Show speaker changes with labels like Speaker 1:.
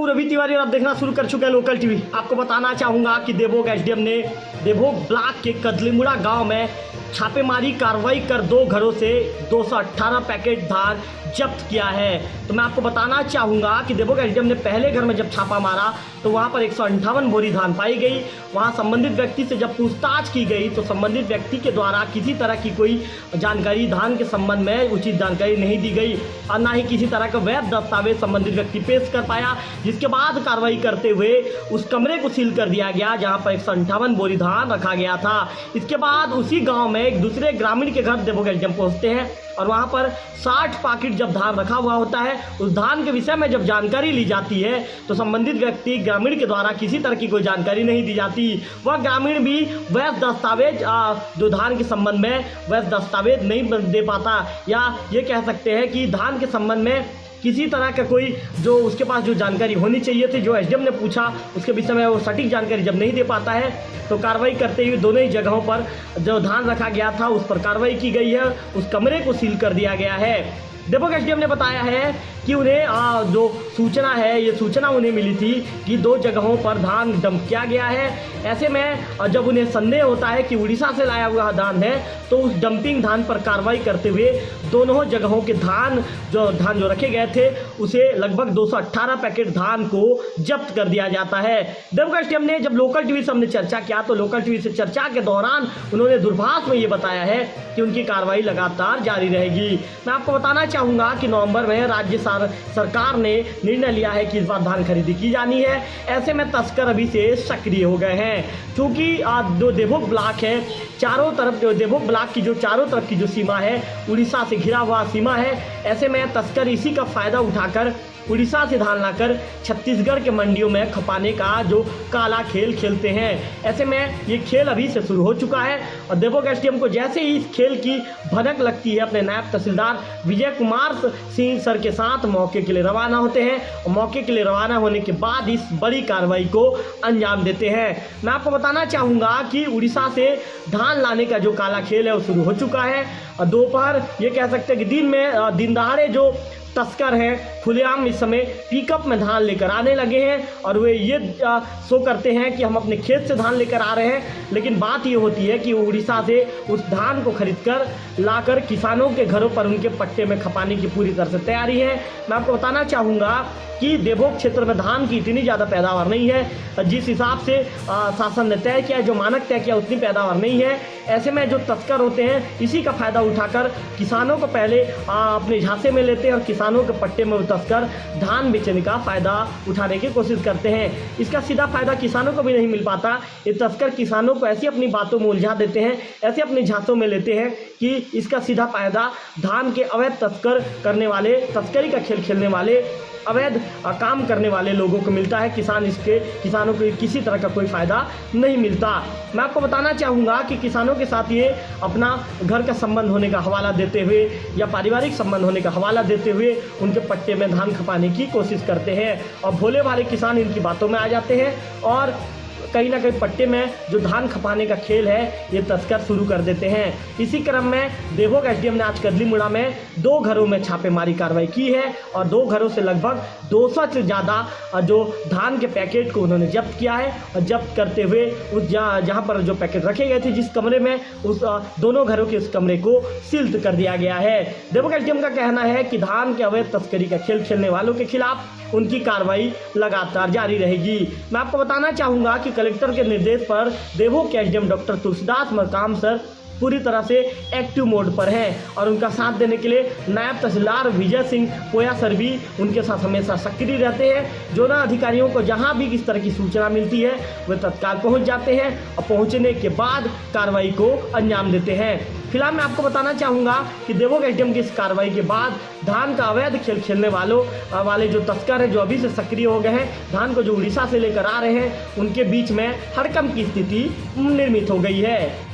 Speaker 1: हूँ रवि तिवारी और आप देखना शुरू कर चुके हैं लोकल टीवी। आपको बताना चाहूँगा कि देवोग एसडीएम ने देवोग ब्लॉक के कदलीमुड़ा गांव में छापेमारी कार्रवाई कर 2 घरों से 218 पैकेट धान जब्त किया है। तो मैं आपको बताना चाहूँगा कि देवोग एसडीएम ने पहले घर में जब छापा मारा तो वहाँ पर 158 बोरी धान पाई गई। वहाँ संबंधित व्यक्ति से जब पूछताछ की गई तो संबंधित व्यक्ति के द्वारा किसी तरह की कोई जानकारी धान के संबंध में उचित जानकारी नहीं दी गई और ना ही किसी तरह का वैध दस्तावेज संबंधित व्यक्ति पेश कर पाया, जिसके बाद कार्रवाई करते हुए उस कमरे को सील कर दिया गया जहाँ पर 158 बोरी धान रखा गया था। इसके बाद उसी गाँव में एक दूसरे ग्रामीण के घर देवोग एसडीएम पहुँचते हैं और वहाँ पर 60 पैकेट जब धान रखा हुआ होता है, उस धान के विषय में जब जानकारी ली जाती है तो संबंधित व्यक्ति ग्रामीण के द्वारा किसी तरह की कोई जानकारी नहीं दी जाती। वह ग्रामीण भी वैध दस्तावेज जो धान के संबंध में वैध दस्तावेज नहीं दे पाता, या ये कह सकते हैं कि धान के संबंध में किसी तरह का कोई जो उसके पास जो जानकारी होनी चाहिए थी, जो एसडीएम ने पूछा उसके विषय में वो सटीक जानकारी जब नहीं दे पाता है तो कार्रवाई करते हुए दोनों ही जगहों पर जो धान रखा गया था उस पर कार्रवाई की गई है, उस कमरे को सील कर दिया गया है। देवोग एसडीएम ने बताया है कि उन्हें जो सूचना है, ये सूचना उन्हें मिली थी कि 2 जगहों पर धान डंप किया गया है। ऐसे में जब उन्हें संदेह होता है कि उड़ीसा से लाया हुआ धान है तो उस डंपिंग धान पर कार्रवाई करते हुए दोनों जगहों के धान जो रखे गए थे उसे लगभग 218 पैकेट धान को जब्त कर दिया जाता है। देवोग एसडीएम ने जब लोकल टीवी से हमने चर्चा किया तो लोकल टीवी से चर्चा के दौरान उन्होंने दूरभाष में ये बताया है कि उनकी कार्रवाई लगातार जारी रहेगी। मैं आपको बताना चाहूँगा कि नवंबर में राज्य सरकार ने निर्णय लिया है कि इस बार धान खरीदी की जानी है। ऐसे में तस्कर अभी से सक्रिय हो गए हैं क्योंकि जो देवोग ब्लॉक है, चारों तरफ जो देवोग ब्लॉक की जो चारों तरफ की जो सीमा है उड़ीसा से घिरा हुआ सीमा है। ऐसे में तस्कर इसी का फायदा उठाकर उड़ीसा से धान लाकर छत्तीसगढ़ के मंडियों में खपाने का जो काला खेल खेलते हैं। ऐसे में ये खेल अभी से शुरू हो चुका है और देवोग एसडीएम को जैसे ही इस खेल की भनक लगती है अपने नायब तहसीलदार विजय कुमार सिंह सर के साथ मौके के लिए रवाना होते हैं और मौके के लिए रवाना होने के बाद इस बड़ी कार्रवाई को अंजाम देते हैं। मैं आपको बताना चाहूँगा कि उड़ीसा से धान लाने का जो काला खेल है वो शुरू हो चुका है और दोपहर ये कह सकते हैं कि दिन दहाड़े जो तस्कर हैं खुलेआम इस समय पिकअप में धान लेकर आने लगे हैं और वे ये शो करते हैं कि हम अपने खेत से धान लेकर आ रहे हैं, लेकिन बात ये होती है कि उड़ीसा से उस धान को खरीदकर लाकर किसानों के घरों पर उनके पट्टे में खपाने की पूरी तरह से तैयारी है। मैं आपको बताना चाहूँगा कि देवोग क्षेत्र में धान की इतनी ज़्यादा पैदावार नहीं है, जिस हिसाब से शासन ने तय किया, जो मानक तय किया उतनी पैदावार नहीं है। ऐसे में जो तस्कर होते हैं इसी का फ़ायदा उठाकर किसानों को पहले अपने झांसे में लेते हैं और किसानों के पट्टे में तस्कर धान बेचने का फ़ायदा उठाने की कोशिश करते हैं। इसका सीधा फ़ायदा किसानों को भी नहीं मिल पाता। ये तस्कर किसानों को ऐसी अपनी बातों में उलझा देते हैं, ऐसे अपने झांसों में लेते हैं कि इसका सीधा फ़ायदा धान के अवैध तस्कर करने वाले, तस्करी का खेल खेलने वाले, अवैध काम करने वाले लोगों को मिलता है। किसानों को किसी तरह का कोई फ़ायदा नहीं मिलता। मैं आपको बताना चाहूँगा कि किसानों के साथ ये अपना घर का संबंध होने का हवाला देते हुए या पारिवारिक संबंध होने का हवाला देते हुए उनके पट्टे में धान खपाने की कोशिश करते हैं और भोले भाले किसान इनकी बातों में आ जाते हैं और कहीं ना कहीं पट्टे में जो धान खपाने का खेल है ये तस्कर शुरू कर देते हैं। इसी क्रम में देवोग एसडीएम ने आज कदलीमुड़ा में 2 घरों में छापेमारी कार्रवाई की है और 2 घरों से लगभग 200 से ज़्यादा जो धान के पैकेट को उन्होंने जब्त किया है और जब्त करते हुए उस जहाँ पर जो पैकेट रखे गए थे जिस कमरे में, उस दोनों घरों के उस कमरे को सील कर दिया गया है। देवोग एसडीएम का कहना है कि धान के अवैध तस्करी का खेल खेलने वालों के खिलाफ उनकी कार्रवाई लगातार जारी रहेगी। मैं आपको बताना चाहूँगा कि कलेक्टर के निर्देश पर देवोग के SDM doctor Tulsidas Markam sir पूरी तरह से एक्टिव मोड पर हैं और उनका साथ देने के लिए नायब तहसीलदार विजय सिंह पोया सर भी उनके साथ हमेशा सक्रिय रहते हैं। जो ना अधिकारियों को जहां भी इस तरह की सूचना मिलती है वे तत्काल पहुंच जाते हैं और पहुंचने के बाद कार्रवाई को अंजाम देते हैं। फिलहाल मैं आपको बताना चाहूँगा कि देवोग एसडीएम की इस कार्रवाई के बाद धान का अवैध खेल खेलने वाले जो तस्कर हैं जो अभी से सक्रिय हो गए हैं, धान को जो उड़ीसा से लेकर आ रहे हैं, उनके बीच में हड़कंप की स्थिति निर्मित हो गई है।